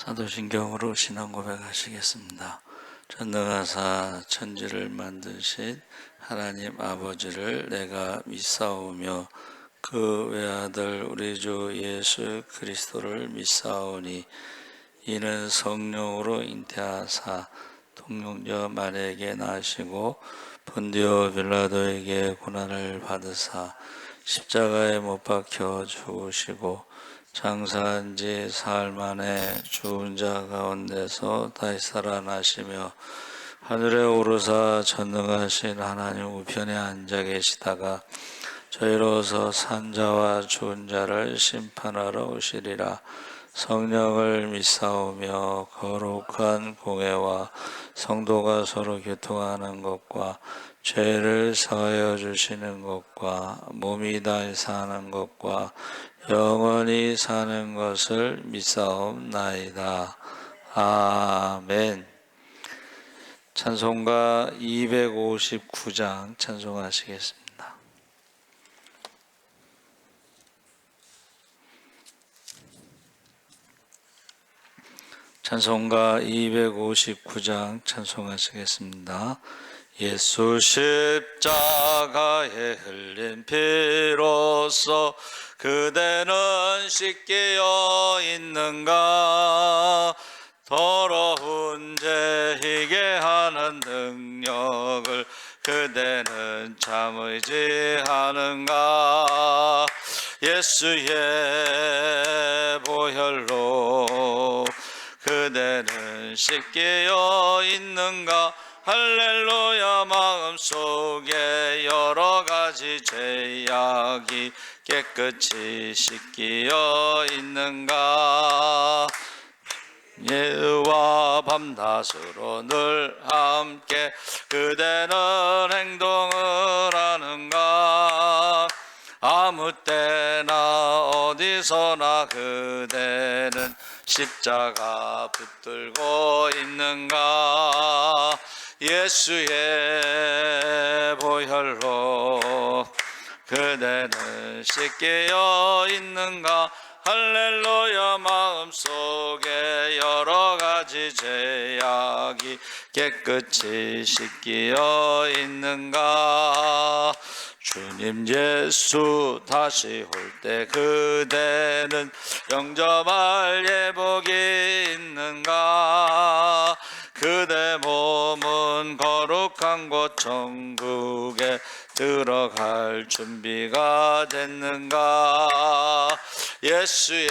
사도신경으로 신앙 고백하시겠습니다. 전능하사 천지를 만드신 하나님 아버지를 내가 믿사오며 그 외아들 우리 주 예수 그리스도를 믿사오니 이는 성령으로 잉태하사 동정녀 마리아에게 나시고 본디오 빌라도에게 고난을 받으사 십자가에 못 박혀 죽으시고 장사한 지 사흘 만에 죽은 자 가운데서 다시 살아나시며 하늘에 오르사 전능하신 하나님 우편에 앉아 계시다가 저희로서 산자와 죽은 자를 심판하러 오시리라. 성령을 믿사오며 거룩한 공회와 성도가 서로 교통하는 것과 죄를 사하여 주시는 것과 몸이 다시 사는 것과 영원히 사는 것을 믿사옵나이다. 아멘. 찬송가 259장 찬송하시겠습니다. 찬송가 259장 찬송하시겠습니다. 예수 십자가에 흘린 피로써 그대는 씻기어 있는가? 더러운 죄 희게 하는 능력을 그대는 참 의지하는가? 예수의 보혈로 그대는 씻기어 있는가? 할렐루야. 마음속에 여러가지 죄악이 깨끗이 씻기어 있는가? 예와 밤낮으로 늘 함께 그대는 행동을 하는가? 아무 때나 어디서나 그대는 십자가 붙들고 있는가? 예수의 보혈로 그대는 씻기어 있는가? 할렐루야. 마음속에 여러가지 죄악이 깨끗이 씻기어 있는가? 주님 예수 다시 올 때 그대는 영접할 예복이 있는가? 그대 몸은 거룩한 곳 천국에 들어갈 준비가 됐는가? 예수의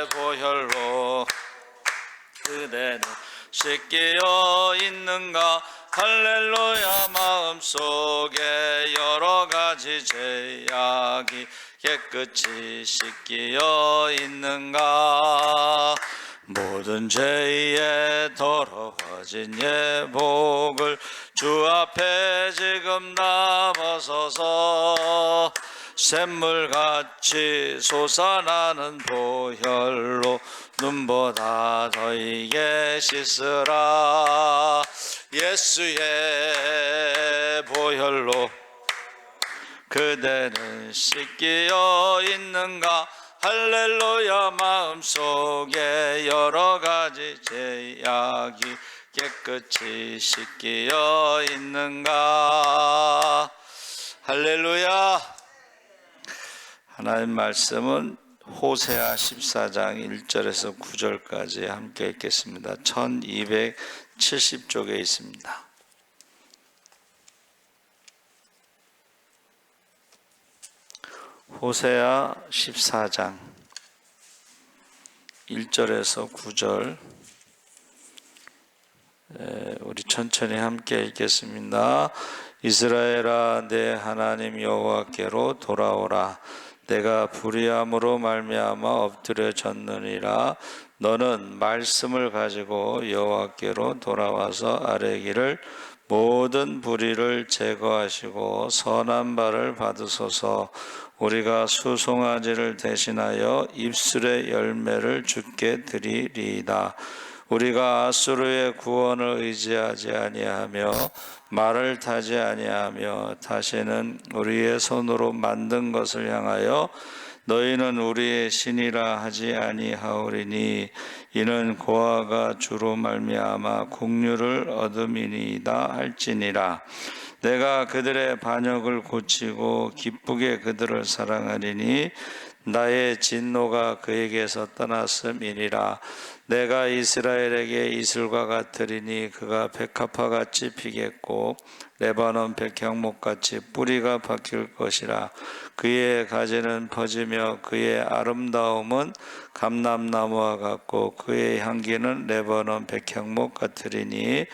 보혈로 그대는 씻기어 있는가? 할렐루야. 마음속에 여러가지 죄악이 깨끗이 씻기어 있는가? 모든 죄에 더러워진 예복을 주 앞에 지금 다 벗어서 샘물같이 솟아나는 보혈로 눈보다 더 이게 씻으라. 예수의 보혈로 그대는 씻기어 있는가? 할렐루야. 마음속에 여러가지 죄악이 깨끗이 씻기어 있는가? 할렐루야. 하나님 말씀은 호세아 14장 1절에서 9절까지 함께 읽겠습니다. 1270쪽에 있습니다. 호세아 14장 1절에서 9절 우리 천천히 함께 읽겠습니다. 이스라엘아, 내 하나님 여호와께로 돌아오라. 내가 불의함으로 말미암아 엎드려졌느니라. 너는 말씀을 가지고 여호와께로 돌아와서 아뢰기를 모든 불의를 제거하시고 선한 바를 받으소서. 우리가 수송아지를 대신하여 입술의 열매를 주께 드리리이다. 우리가 아수르의 구원을 의지하지 아니하며 말을 타지 아니하며 다시는 우리의 손으로 만든 것을 향하여 너희는 우리의 신이라 하지 아니하오리니 이는 고아가 주로 말미암아 국류를 얻음이니이다 할지니라. 내가 그들의 반역을 고치고 기쁘게 그들을 사랑하리니 나의 진노가 그에게서 떠났음이니라. 내가 이스라엘에게 이슬과 같으리니 그가 백합화같이 피겠고 레바논 백향목같이 뿌리가 박힐 것이라. 그의 가지는 퍼지며 그의 아름다움은 감람나무와 같고 그의 향기는 레바논 백향목 같으리니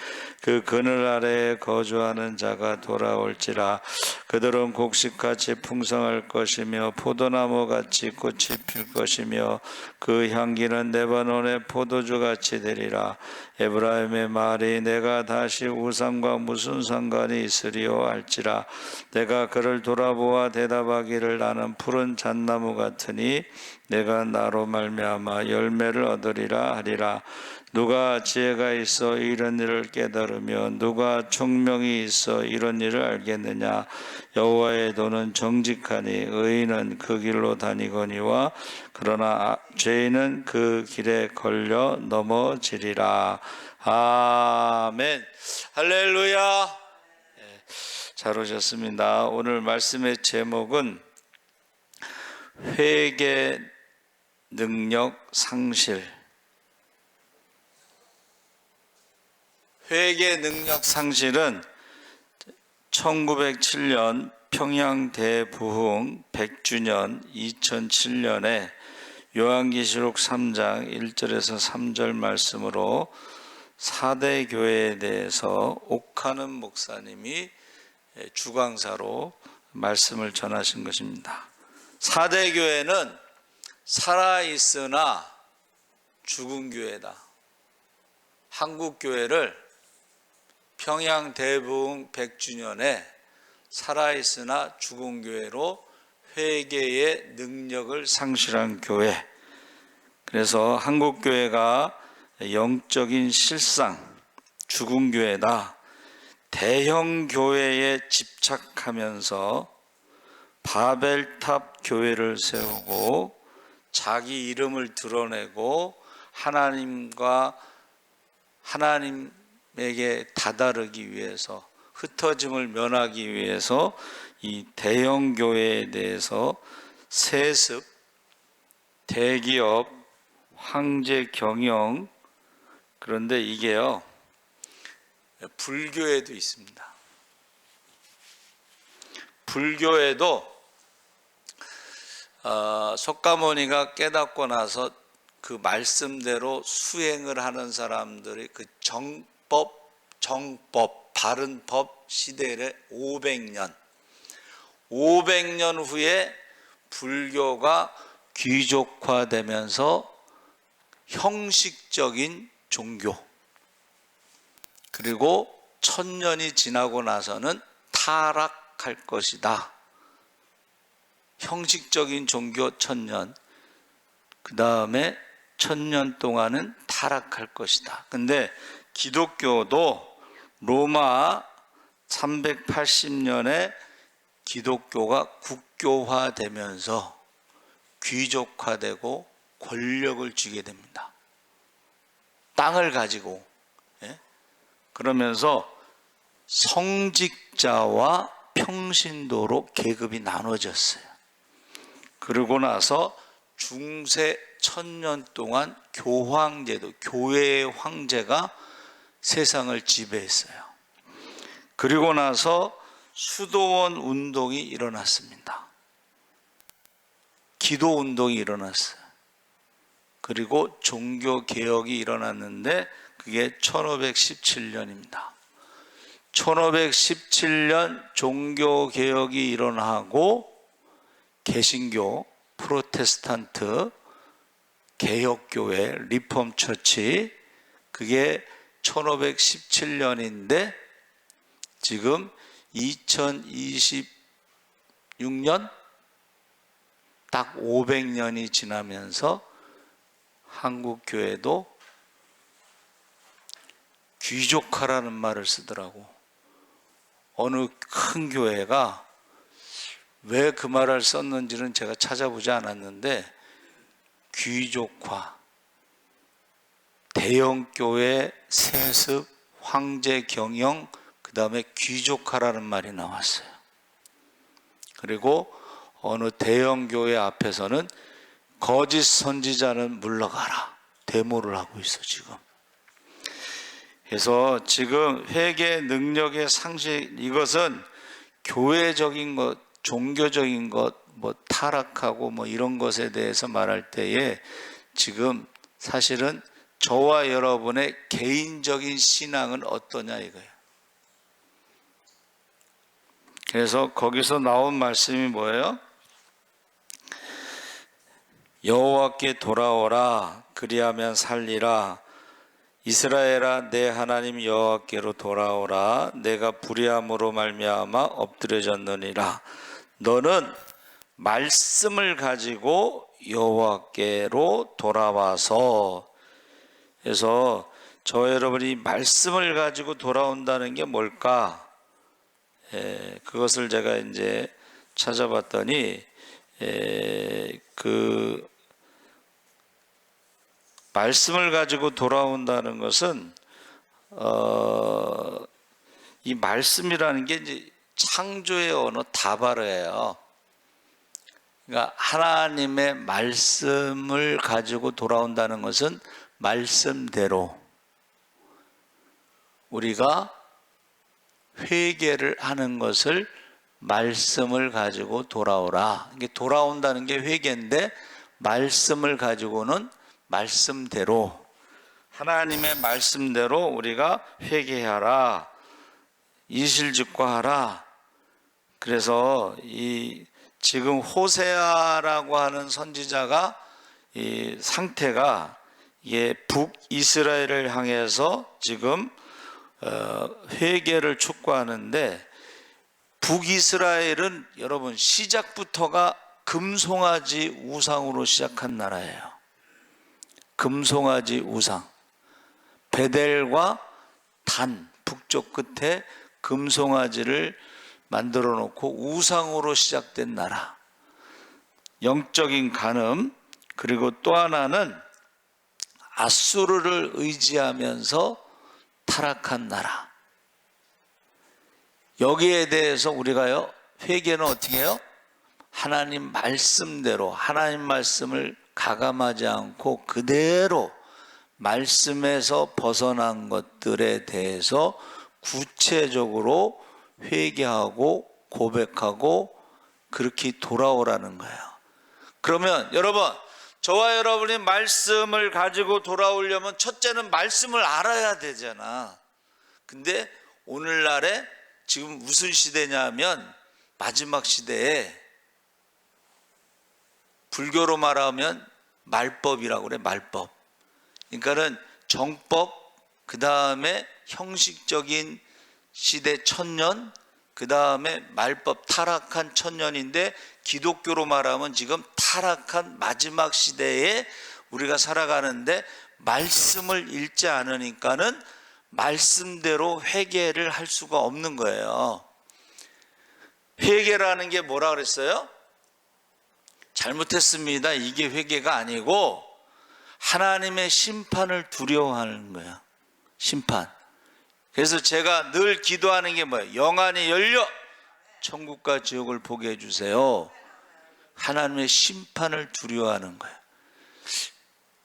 그 그늘 아래에 거주하는 자가 돌아올지라. 그들은 곡식같이 풍성할 것이며 포도나무같이 꽃이 필 것이며 그 향기는 레바논의 포도주같이 되리라. 에브라임의 말이 내가 다시 우상과 무슨 상관이 있으리요 할지라. 내가 그를 돌아보아 대답하기를 나는 푸른 잣나무 같으니 내가 나로 말미암아 열매를 얻으리라 하리라. 누가 지혜가 있어 이런 일을 깨달으며 누가 총명이 있어 이런 일을 알겠느냐. 여호와의 도는 정직하니 의인은 그 길로 다니거니와 그러나 죄인은 그 길에 걸려 넘어지리라. 아멘. 할렐루야. 잘 오셨습니다. 오늘 말씀의 제목은 회개 능력 상실. 회개 능력 상실은 1907년 평양 대부흥 100주년 2007년에 요한계시록 3장 1절에서 3절 말씀으로 4대 교회에 대해서 옥하는 목사님이 주강사로 말씀을 전하신 것입니다. 4대 교회는 살아있으나 죽은 교회다. 한국 교회를 평양 대부흥 100주년에 살아있으나 죽은 교회로 회개의 능력을 상실한 교회. 그래서 한국 교회가 영적인 실상, 죽은 교회다. 대형 교회에 집착하면서 바벨탑 교회를 세우고 자기 이름을 드러내고 하나님에게 다다르기 위해서, 흩어짐을 면하기 위해서 이 대형 교회에 대해서 세습, 대기업, 황제 경영, 그런데 이게요 불교에도 있습니다. 불교에도 석가모니가 깨닫고 나서 그 말씀대로 수행을 하는 사람들이 그 정법, 바른 법 시대에 500년 후에 불교가 귀족화되면서 형식적인 종교, 그리고 1000년이 지나고 나서는 타락할 것이다. 형식적인 종교 1000년, 그 다음에 1000년 동안은 타락할 것이다. 근데 기독교도 로마 380년에 기독교가 국교화되면서 귀족화되고 권력을 쥐게 됩니다. 땅을 가지고. 그러면서 성직자와 평신도로 계급이 나눠졌어요. 그러고 나서 중세 1000년 동안 교황제도, 교회의 황제가 세상을 지배했어요. 그리고 나서 수도원 운동이 일어났습니다. 기도 운동이 일어났어요. 그리고 종교 개혁이 일어났는데 그게 1517년입니다. 1517년 종교 개혁이 일어나고 개신교, 프로테스탄트, 개혁교회, 리폼처치, 그게 1517년인데 지금 2026년 딱 500년이 지나면서 한국 교회도 귀족화라는 말을 쓰더라고. 어느 큰 교회가 왜 그 말을 썼는지는 제가 찾아보지 않았는데, 귀족화, 대형교회 세습, 황제 경영, 그 다음에 귀족화라는 말이 나왔어요. 그리고 어느 대형교회 앞에서는 거짓 선지자는 물러가라, 데모를 하고 있어 지금. 그래서 지금 회개 능력의 상실, 이것은 교회적인 것, 종교적인 것, 뭐 타락하고 뭐 이런 것에 대해서 말할 때에 지금 사실은 저와 여러분의 개인적인 신앙은 어떠냐 이거예요. 그래서 거기서 나온 말씀이 뭐예요? 여호와께 돌아오라, 그리하면 살리라. 이스라엘아, 내 하나님 여호와께로 돌아오라. 내가 불의함으로 말미암아 엎드려졌느니라. 너는 말씀을 가지고 여호와께로 돌아와서, 그래서 저 여러분이 말씀을 가지고 돌아온다는 게 뭘까? 그것을 제가 이제 찾아봤더니 그 말씀을 가지고 돌아온다는 것은 이 말씀이라는 게 이제 창조의 언어 다발어예요. 그러니까 하나님의 말씀을 가지고 돌아온다는 것은 말씀대로 우리가 회개를 하는 것을 말씀을 가지고 돌아오라. 이게 돌아온다는 게 회개인데, 말씀을 가지고는 말씀대로, 하나님의 말씀대로 우리가 회개하라, 이실직고하라. 그래서 이 지금 호세아라고 하는 선지자가 이 상태가 이게 북이스라엘을 향해서 지금 회개를 촉구하는데, 북이스라엘은 여러분 시작부터가 금송아지 우상으로 시작한 나라예요. 금송아지 우상. 베델과 단 북쪽 끝에 금송아지를 만들어 놓고 우상으로 시작된 나라. 영적인 간음. 그리고 또 하나는 아수르를 의지하면서 타락한 나라. 여기에 대해서 우리가요, 회개는 어떻게 해요? 하나님 말씀대로, 하나님 말씀을 가감하지 않고 그대로 말씀에서 벗어난 것들에 대해서 구체적으로 회개하고 고백하고 그렇게 돌아오라는 거예요. 그러면 여러분, 저와 여러분이 말씀을 가지고 돌아오려면 첫째는 말씀을 알아야 되잖아. 근데 오늘날에 지금 무슨 시대냐면 마지막 시대에 불교로 말하면 말법이라고 그래. 말법. 그러니까는 정법, 그 다음에 형식적인 시대 천년, 그 다음에 말법, 타락한 천년인데, 기독교로 말하면 지금 타락한 마지막 시대에 우리가 살아가는데, 말씀을 읽지 않으니까는 말씀대로 회개를 할 수가 없는 거예요. 회개라는 게 뭐라 그랬어요? 잘못했습니다. 이게 회개가 아니고 하나님의 심판을 두려워하는 거야. 심판. 그래서 제가 늘 기도하는 게 뭐예요? 영안이 열려 천국과 지옥을 보게 해주세요. 하나님의 심판을 두려워하는 거예요.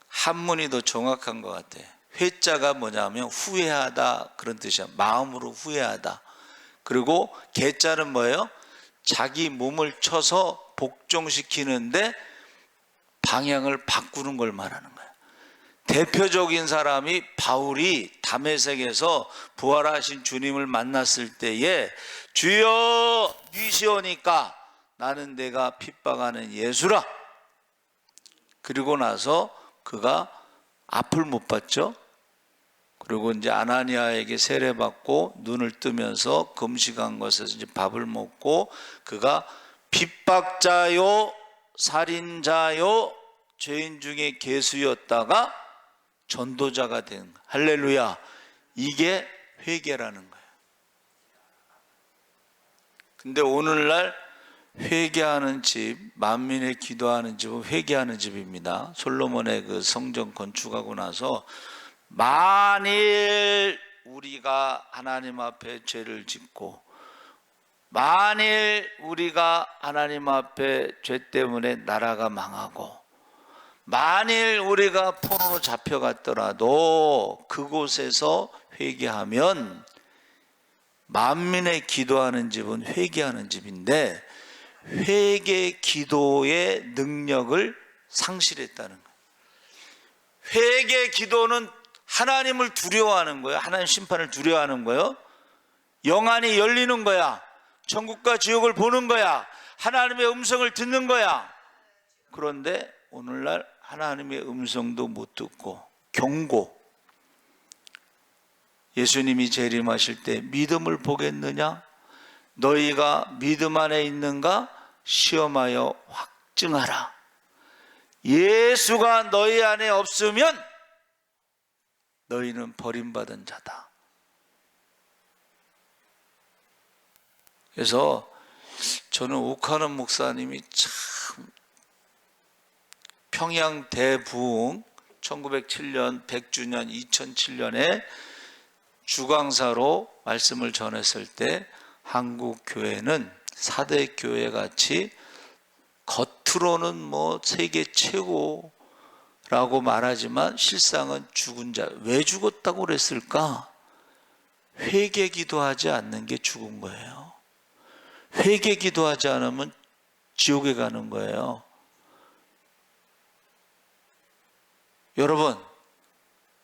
한문이 더 정확한 것 같아요. 회자가 뭐냐면 후회하다, 그런 뜻이야. 마음으로 후회하다. 그리고 개자는 뭐예요? 자기 몸을 쳐서 복종시키는데 방향을 바꾸는 걸 말하는 거예요. 대표적인 사람이 바울이 다메섹에서 부활하신 주님을 만났을 때에 주여 니시오니까 나는 내가 핍박하는 예수라. 그리고 나서 그가 앞을 못 봤죠. 그리고 이제 아나니아에게 세례받고 눈을 뜨면서 금식한 것에서 이제 밥을 먹고, 그가 핍박자요, 살인자요, 죄인 중에 괴수였다가 전도자가 된 거예요. 할렐루야. 이게 회개라는 거예요. 근데 오늘날 회개하는 집, 만민의 기도하는 집은 회개하는 집입니다. 솔로몬의 그 성전 건축하고 나서 만일 우리가 하나님 앞에 죄를 짓고, 만일 우리가 하나님 앞에 죄 때문에 나라가 망하고, 만일 우리가 포로로 잡혀갔더라도 그곳에서 회개하면, 만민의 기도하는 집은 회개하는 집인데 회개 기도의 능력을 상실했다는 거예요. 회개 기도는 하나님을 두려워하는 거예요. 하나님 심판을 두려워하는 거예요. 영안이 열리는 거야. 천국과 지옥을 보는 거야. 하나님의 음성을 듣는 거야. 그런데 오늘날 하나님의 음성도 못 듣고 경고, 예수님이 재림하실 때 믿음을 보겠느냐? 너희가 믿음 안에 있는가? 시험하여 확증하라. 예수가 너희 안에 없으면 너희는 버림받은 자다. 그래서 저는 오카는 목사님이 참 평양 대부흥 1907년 100주년 2007년에 주강사로 말씀을 전했을 때 한국 교회는 4대 교회 같이 겉으로는 뭐 세계 최고라고 말하지만 실상은 죽은 자. 왜 죽었다고 그랬을까? 회개 기도하지 않는 게 죽은 거예요. 회개 기도하지 않으면 지옥에 가는 거예요. 여러분,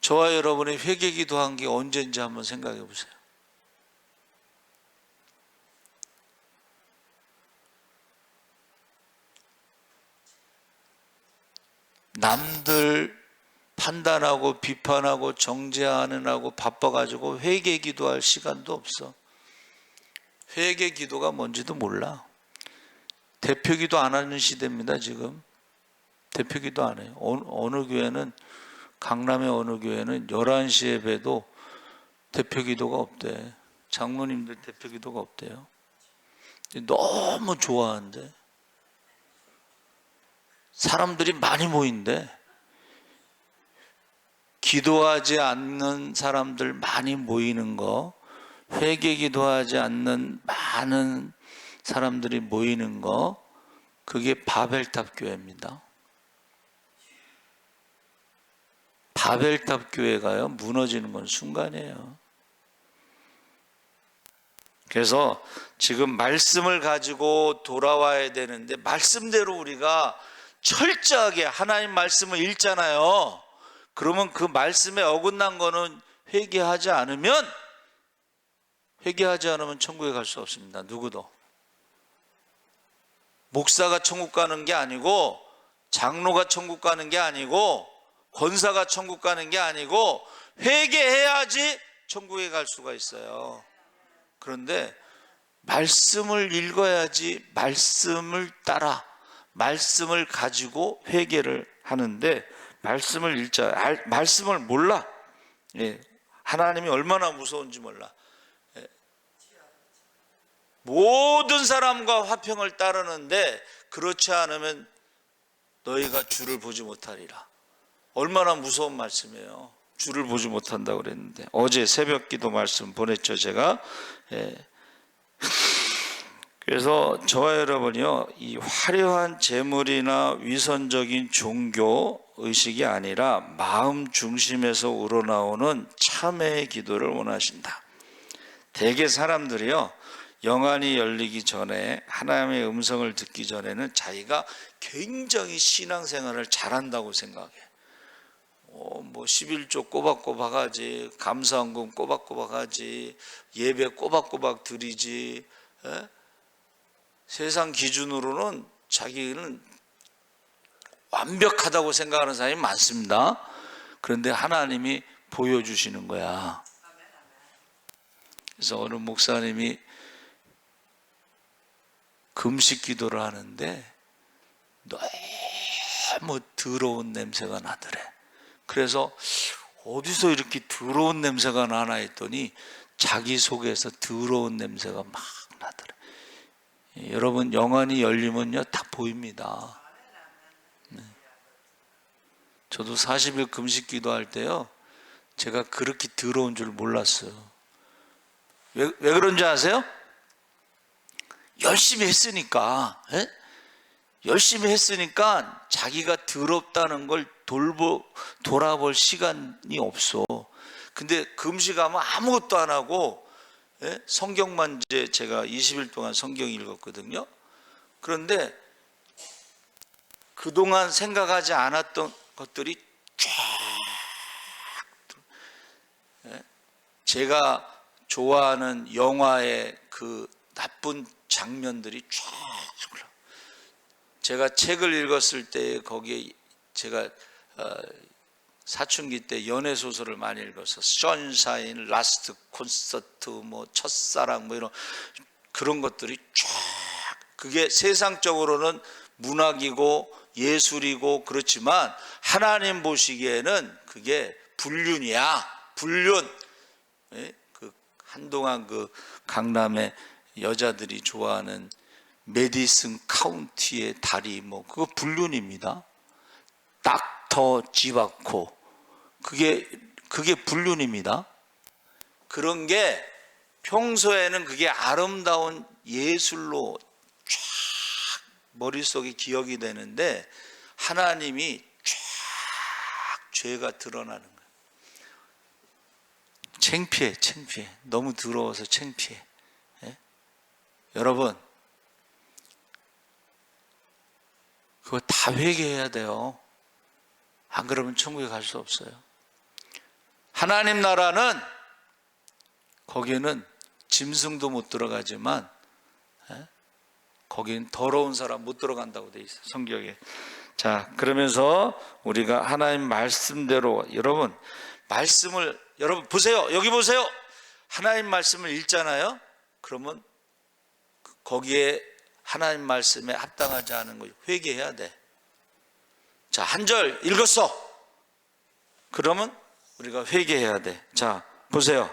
저와 여러분이 회개 기도한 게 언제인지 한번 생각해 보세요. 남들 판단하고 비판하고 정죄하느라고 바빠가지고 회개 기도할 시간도 없어. 회개 기도가 뭔지도 몰라. 대표 기도 안 하는 시대입니다. 지금 대표 기도 안 해요. 어느 교회는, 강남의 어느 교회는 11시 예배도 대표 기도가 없대. 장로님들 대표 기도가 없대요. 너무 좋아하는데, 사람들이 많이 모인대. 기도하지 않는 사람들 많이 모이는 거, 회개 기도하지 않는 많은 사람들이 모이는 거, 그게 바벨탑 교회입니다. 바벨탑 교회가요, 무너지는 건 순간이에요. 그래서 지금 말씀을 가지고 돌아와야 되는데, 말씀대로 우리가 철저하게 하나님 말씀을 읽잖아요. 그러면 그 말씀에 어긋난 거는 회개하지 않으면 천국에 갈 수 없습니다. 누구도. 목사가 천국 가는 게 아니고, 장로가 천국 가는 게 아니고, 권사가 천국 가는 게 아니고, 회개해야지 천국에 갈 수가 있어요. 그런데 말씀을 읽어야지, 말씀을 따라, 말씀을 가지고 회개를 하는데, 말씀을 몰라. 하나님이 얼마나 무서운지 몰라. 모든 사람과 화평을 따르는데 그렇지 않으면 너희가 주를 보지 못하리라. 얼마나 무서운 말씀이에요. 주를 보지 못한다고 그랬는데, 어제 새벽 기도 말씀 보냈죠, 제가. 그래서 저와 여러분이요, 이 화려한 재물이나 위선적인 종교 의식이 아니라 마음 중심에서 우러나오는 참회의 기도를 원하신다. 대개 사람들이요, 영안이 열리기 전에, 하나님의 음성을 듣기 전에는 자기가 굉장히 신앙생활을 잘한다고 생각해. 뭐 11조 꼬박꼬박 하지, 감사헌금 꼬박꼬박 하지, 예배 꼬박꼬박 드리지. 세상 기준으로는 자기는 완벽하다고 생각하는 사람이 많습니다. 그런데 하나님이 보여주시는 거야. 그래서 어느 목사님이 금식 기도를 하는데 너무 더러운 냄새가 나더래. 그래서 어디서 이렇게 더러운 냄새가 나나 했더니 자기 속에서 더러운 냄새가 막 나더래. 여러분 영안이 열리면요 다 보입니다. 네. 저도 40일 금식 기도할 때요 제가 그렇게 더러운 줄 몰랐어요. 왜 그런지 아세요? 열심히 했으니까, 예? 열심히 했으니까 자기가 더럽다는 걸 돌아볼 시간이 없어. 근데 금식하면 아무것도 안 하고, 예? 성경만 이제 제가 20일 동안 성경 읽었거든요. 그런데 그동안 생각하지 않았던 것들이 쫙, 예? 제가 좋아하는 영화의 그 나쁜 장면들이 쫙 올라. 제가 책을 읽었을 때 거기에 제가 사춘기 때 연애 소설을 많이 읽어서 선샤인, 라스트 콘서트, 뭐 첫사랑 뭐 이런 그런 것들이 쫙 그게 세상적으로는 문학이고 예술이고 그렇지만 하나님 보시기에는 그게 불륜이야. 불륜. 그 한동안 그 강남의 여자들이 좋아하는 메디슨 카운티의 다리 뭐 그거 불륜입니다. 닥터 지바코 그게 불륜입니다. 그런 게 평소에는 그게 아름다운 예술로 쫙 머릿속에 기억이 되는데 하나님이 쫙 죄가 드러나는 거예요. 창피해. 너무 더러워서 창피해. 예? 여러분 그거 다 회개해야 돼요. 안 그러면 천국에 갈 수 없어요. 하나님 나라는 거기에는 짐승도 못 들어가지만 거기는 더러운 사람 못 들어간다고 돼 있어요. 성경에. 자, 그러면서 우리가 하나님 말씀대로 여러분 말씀을 여러분 보세요. 여기 보세요. 하나님 말씀을 읽잖아요. 그러면 거기에 하나님 말씀에 합당하지 않은 거 회개해야 돼. 자, 한 절 읽었어. 그러면 우리가 회개해야 돼. 자, 보세요.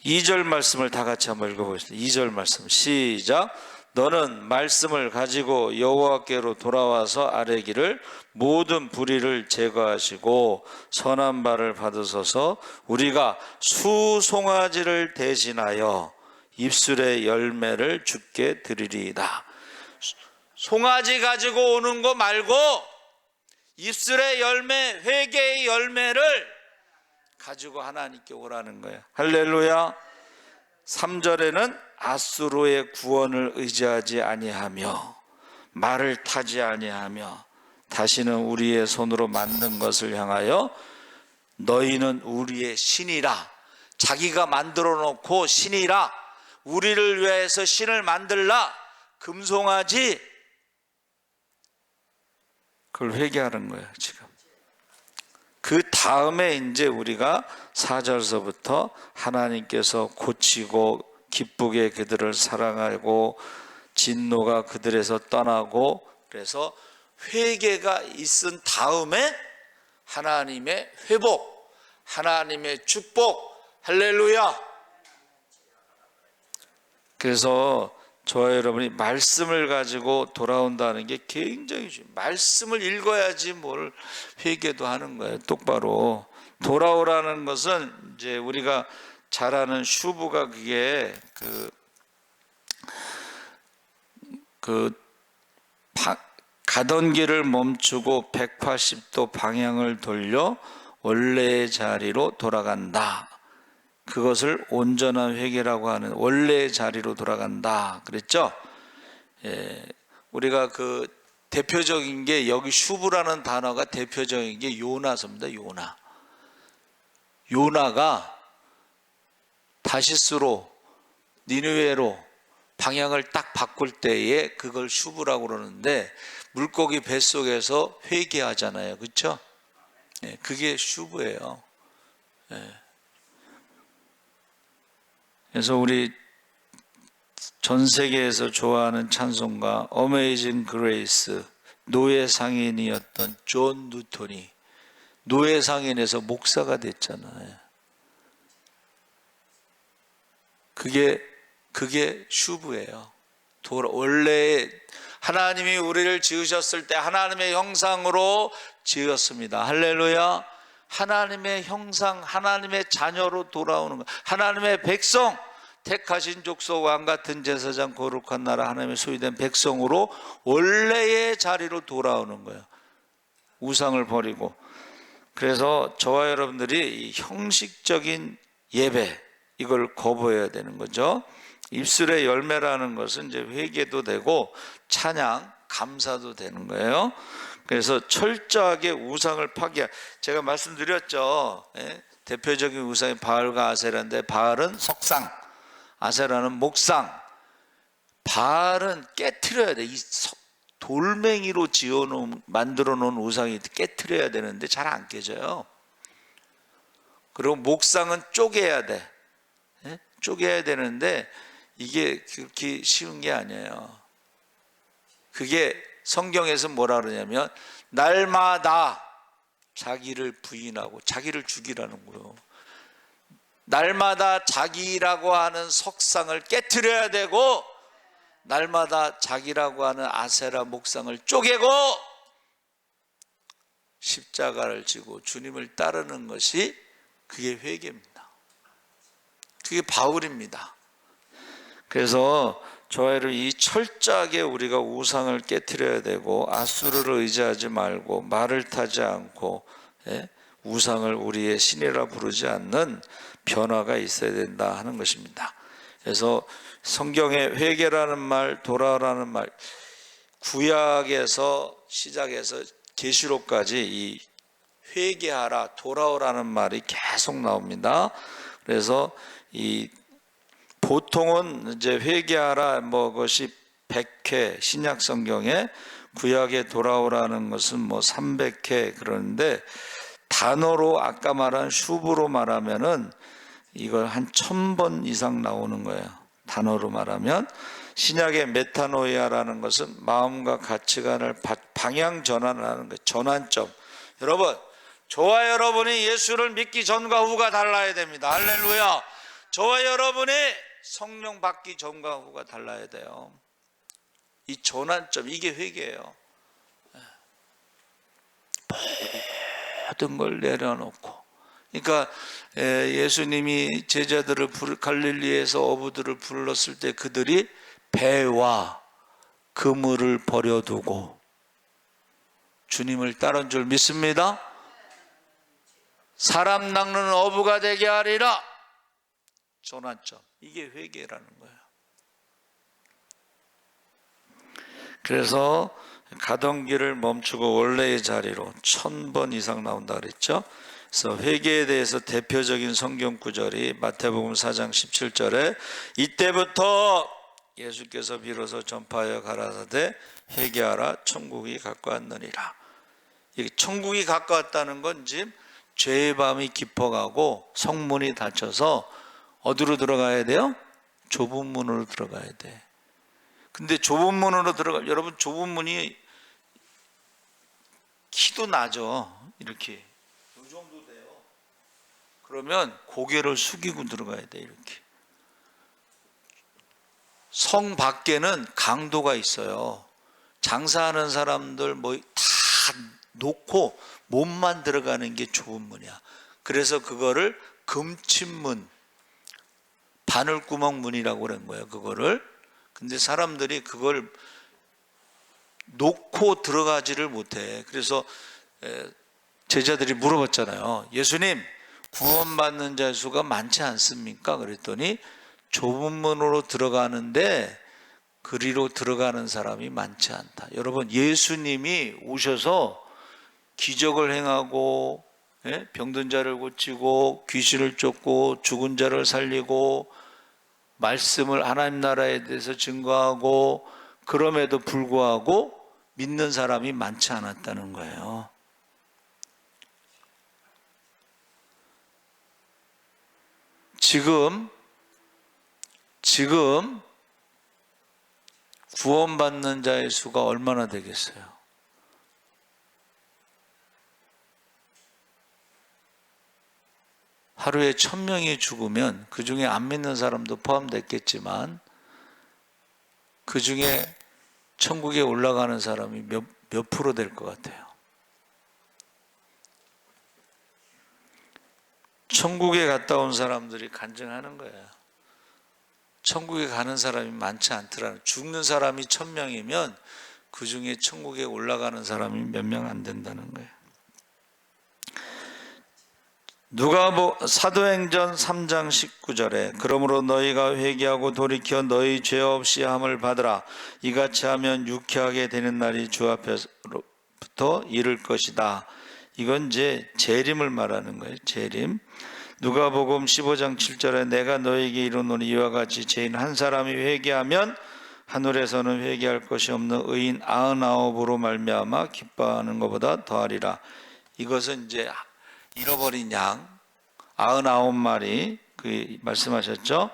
2절 말씀을 다 같이 한번 읽어보겠습니다. 2절 말씀 시작. 너는 말씀을 가지고 여호와께로 돌아와서 아뢰기를 모든 불의를 제거하시고 선한 바를 받으소서. 우리가 수송아지를 대신하여 입술의 열매를 주께 드리리이다. 송아지 가지고 오는 거 말고 입술의 열매, 회개의 열매를 가지고 하나님께 오라는 거예요. 할렐루야. 3절에는 아수르의 구원을 의지하지 아니하며 말을 타지 아니하며 다시는 우리의 손으로 만든 것을 향하여 너희는 우리의 신이라. 자기가 만들어 놓고 신이라. 우리를 위해서 신을 만들라. 금송아지. 그걸 회개하는 거예요 지금. 그 다음에 이제 우리가 4절서부터 하나님께서 고치고 기쁘게 그들을 사랑하고 진노가 그들에서 떠나고 그래서 회개가 있은 다음에 하나님의 회복, 하나님의 축복, 할렐루야. 그래서 저와 여러분이 말씀을 가지고 돌아온다는 게 굉장히 중요해요. 말씀을 읽어야지 뭘 회개도 하는 거예요. 똑바로 돌아오라는 것은 이제 우리가 잘 아는 슈브가 그게 가던 길을 멈추고 180도 방향을 돌려 원래의 자리로 돌아간다. 그것을 온전한 회개라고 하는 원래의 자리로 돌아간다 그랬죠. 예, 우리가 그 대표적인 게 여기 슈브라는 단어가 대표적인 게 요나서입니다. 요나가 다시스로 니느웨로 방향을 딱 바꿀 때에 그걸 슈브라고 그러는데 물고기 뱃속에서 회개하잖아요. 그렇죠? 예, 그게 슈브예요. 예. 그래서 우리 전 세계에서 좋아하는 찬송가 어메이징 그레이스 노예 상인이었던 존 뉴턴이 노예 상인에서 목사가 됐잖아요. 그게 슈브예요. 원래 하나님이 우리를 지으셨을 때 하나님의 형상으로 지었습니다. 할렐루야. 하나님의 형상, 하나님의 자녀로 돌아오는 것, 하나님의 백성, 택하신 족속, 왕같은 제사장, 거룩한 나라, 하나님의 소유된 백성으로 원래의 자리로 돌아오는 거예요. 우상을 버리고. 그래서 저와 여러분들이 이 형식적인 예배, 이걸 거부해야 되는 거죠. 입술의 열매라는 것은 이제 회개도 되고 찬양, 감사도 되는 거예요. 그래서 철저하게 우상을 파괴. 제가 말씀드렸죠. 예? 대표적인 우상이 바알과 아세라인데, 바알은 석상, 아세라는 목상. 바알은 깨트려야 돼. 이 돌멩이로 만들어 놓은 우상이 깨트려야 되는데 잘 안 깨져요. 그리고 목상은 쪼개야 돼. 예? 쪼개야 되는데 이게 그렇게 쉬운 게 아니에요. 그게 성경에서 뭐라 그러냐면 날마다 자기를 부인하고 자기를 죽이라는 거예요. 날마다 자기라고 하는 석상을 깨트려야 되고, 날마다 자기라고 하는 아세라 목상을 쪼개고 십자가를 지고 주님을 따르는 것이, 그게 회개입니다. 그게 바울입니다. 그래서 저와 여러분, 이 철저하게 우리가 우상을 깨트려야 되고, 아수르를 의지하지 말고, 말을 타지 않고, 예? 우상을 우리의 신이라 부르지 않는 변화가 있어야 된다 하는 것입니다. 그래서 성경에 회개라는 말, 돌아오라는 말, 구약에서 시작해서 계시록까지 이 회개하라, 돌아오라는 말이 계속 나옵니다. 그래서 이 보통은 이제 회개하라 것이 100회, 신약 성경에, 구약에 돌아오라는 것은 300회 그러는데, 단어로 아까 말한 슈브로 말하면은 이걸 한 1000번 이상 나오는 거예요. 단어로 말하면. 신약의 메타노이아라는 것은 마음과 가치관을 방향 전환하는 거예요. 전환점. 여러분, 저와 여러분이 예수를 믿기 전과 후가 달라야 됩니다. 할렐루야. 저와 여러분이 성령 받기 전과 후가 달라야 돼요. 이 전환점, 이게 회개예요. 모든 걸 내려놓고. 그러니까 예수님이 제자들을 갈릴리에서 어부들을 불렀을 때 그들이 배와 그물을 버려두고 주님을 따른 줄 믿습니다. 사람 낚는 어부가 되게 하리라. 전환점, 이게 회개라는 거예요. 그래서 가던 길을 멈추고 원래의 자리로 1000번 이상 나온다 그랬죠. 그래서 회개에 대해서 대표적인 성경 구절이 마태복음 4장 17절에 이때부터 예수께서 비로소 전파하여 가라사대 회개하라, 천국이 가까웠느니라. 이게 천국이 가까웠다는 건 지금 죄의 밤이 깊어가고 성문이 닫혀서 어디로 들어가야 돼요? 좁은 문으로 들어가야 돼. 근데 좁은 문으로 여러분, 좁은 문이 키도 나죠. 이렇게 이 정도 돼요. 그러면 고개를 숙이고 들어가야 돼. 이렇게. 성 밖에는 강도가 있어요. 장사하는 사람들 다 놓고 몸만 들어가는 게 좁은 문이야. 그래서 그거를 금침문, 바늘구멍 문이라고 그런 거예요. 그거를. 근데 사람들이 그걸 놓고 들어가지를 못해. 그래서 제자들이 물어봤잖아요. 예수님, 구원받는 자 수가 많지 않습니까? 그랬더니 좁은 문으로 들어가는데 그리로 들어가는 사람이 많지 않다. 여러분, 예수님이 오셔서 기적을 행하고, 병든 자를 고치고, 귀신을 쫓고, 죽은 자를 살리고, 말씀을, 하나님 나라에 대해서 증거하고, 그럼에도 불구하고 믿는 사람이 많지 않았다는 거예요. 지금 구원받는 자의 수가 얼마나 되겠어요? 하루에 1000명이 죽으면 그 중에 안 믿는 사람도 포함됐겠지만 그 중에 천국에 올라가는 사람이 몇 프로 될 것 같아요? 천국에 갔다 온 사람들이 간증하는 거예요. 천국에 가는 사람이 많지 않더라는, 죽는 사람이 1000명이면 그 중에 천국에 올라가는 사람이 몇 명 안 된다는 거예요. 사도행전 3장 19절에 그러므로 너희가 회개하고 돌이켜 너희 죄 없이 함을 받으라. 이같이 하면 유쾌하게 되는 날이 주 앞에서부터 이를 것이다. 이건 이제 재림을 말하는 거예요. 재림. 누가복음 15장 7절에 내가 너희에게 이르노니 이와 같이 죄인 한 사람이 회개하면 하늘에서는 회개할 것이 없는 의인 99으로 말미암아 기뻐하는 것보다 더하리라. 이것은 이제 잃어버린 양 99마리 그 말씀하셨죠.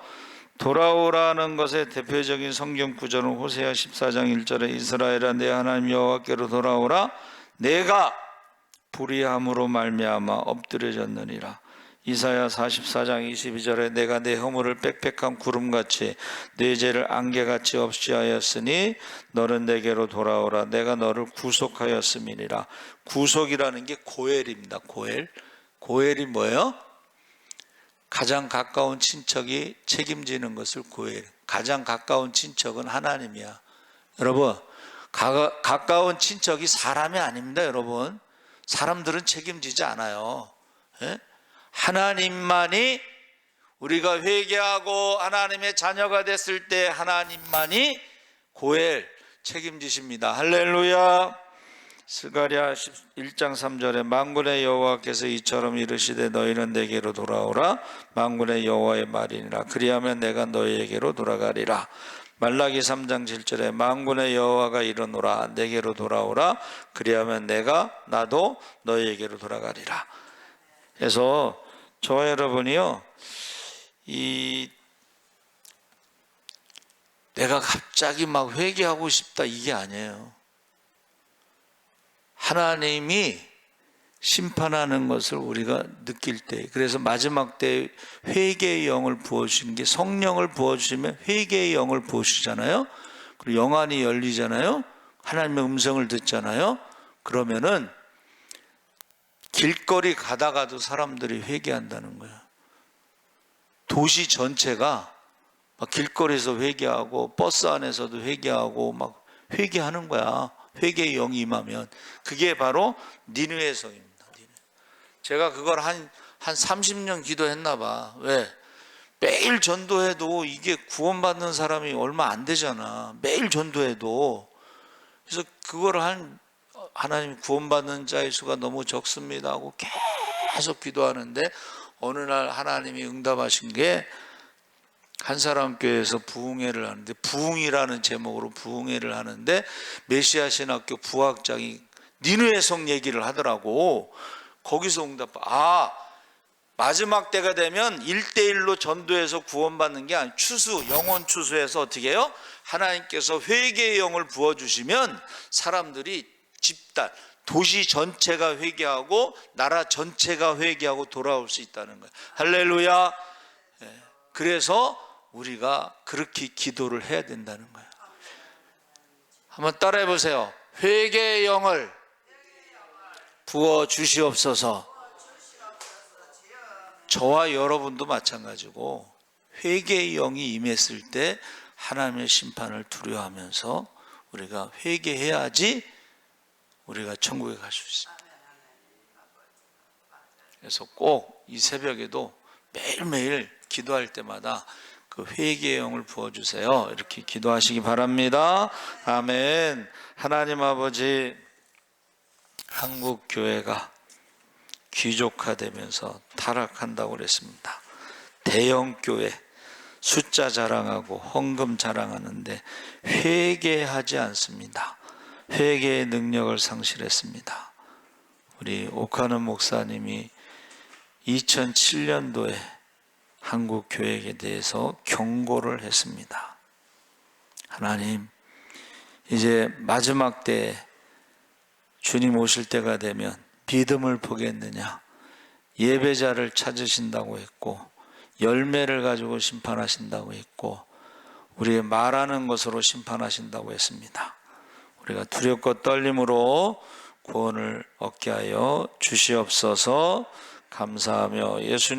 돌아오라는 것의 대표적인 성경 구절은 호세아 14장 1절에 이스라엘아 내 하나님 여호와께로 돌아오라. 내가 불의함으로 말미암아 엎드려졌느니라. 이사야 44장 22절에 내가 내 허물을 빽빽한 구름같이 내 죄를 안개같이 없이 하였으니 너는 내게로 돌아오라. 내가 너를 구속하였음이니라. 구속이라는 게 고엘입니다. 고엘이 뭐예요? 가장 가까운 친척이 책임지는 것을 고엘. 가장 가까운 친척은 하나님이야. 여러분, 가까운 친척이 사람이 아닙니다. 여러분, 사람들은 책임지지 않아요. 예? 하나님만이, 우리가 회개하고 하나님의 자녀가 됐을 때 하나님만이 고엘 책임지십니다. 할렐루야. 스가랴 1장 3절에 만군의 여호와께서 이처럼 이르시되 너희는 내게로 돌아오라. 만군의 여호와의 말이니라. 그리하면 내가 너희에게로 돌아가리라. 말라기 3장 7절에 만군의 여호와가 이르노라. 내게로 돌아오라. 그리하면 나도 너희에게로 돌아가리라. 그래서 저와 여러분이요, 내가 갑자기 막 회개하고 싶다 이게 아니에요. 하나님이 심판하는 것을 우리가 느낄 때, 그래서 마지막 때 회개의 영을 부어주시는 게, 성령을 부어주시면 회개의 영을 부어주시잖아요. 그리고 영안이 열리잖아요. 하나님의 음성을 듣잖아요. 그러면은 길거리 가다가도 사람들이 회개한다는 거야. 도시 전체가 막 길거리에서 회개하고 버스 안에서도 회개하고 막 회개하는 거야. 회개의 영이 임하면. 그게 바로 니느웨 성입니다. 제가 그걸 한 30년 기도했나 봐. 왜? 매일 전도해도 이게 구원받는 사람이 얼마 안 되잖아. 매일 전도해도. 그래서 그걸 하나님 구원받는 자의 수가 너무 적습니다 하고 계속 기도하는데, 어느 날 하나님이 응답하신 게, 한 사람 교회에서 부흥회를 하는데, 부흥이라는 제목으로 부흥회를 하는데 메시아 신학교 부학장이 니느웨 성 얘기를 하더라고. 거기서 마지막 때가 되면 1대1로 전도해서 구원받는 게 아니고 영혼 추수해서 어떻게 해요? 하나님께서 회개의 영을 부어주시면 사람들이 집단, 도시 전체가 회개하고 나라 전체가 회개하고 돌아올 수 있다는 거예요. 할렐루야. 그래서 우리가 그렇게 기도를 해야 된다는 거예요. 한번 따라해 보세요. 회개의 영을 부어 주시옵소서. 저와 여러분도 마찬가지고 회개의 영이 임했을 때 하나님의 심판을 두려워하면서 우리가 회개해야지 우리가 천국에 갈 수 있습니다. 그래서 꼭 이 새벽에도 매일매일 기도할 때마다 그 회개의 영을 부어주세요. 이렇게 기도하시기 바랍니다. 아멘. 하나님 아버지, 한국 교회가 귀족화되면서 타락한다고 그랬습니다. 대형 교회 숫자 자랑하고 헌금 자랑하는데 회개하지 않습니다. 회개의 능력을 상실했습니다. 우리 옥하는 목사님이 2007년도에 한국 교회에 대해서 경고를 했습니다. 하나님, 이제 마지막 때 주님 오실 때가 되면 믿음을 보겠느냐? 예배자를 찾으신다고 했고 열매를 가지고 심판하신다고 했고 우리의 말하는 것으로 심판하신다고 했습니다. 우리가 두렵고 떨림으로 구원을 얻게 하여 주시옵소서. 감사하며 예수님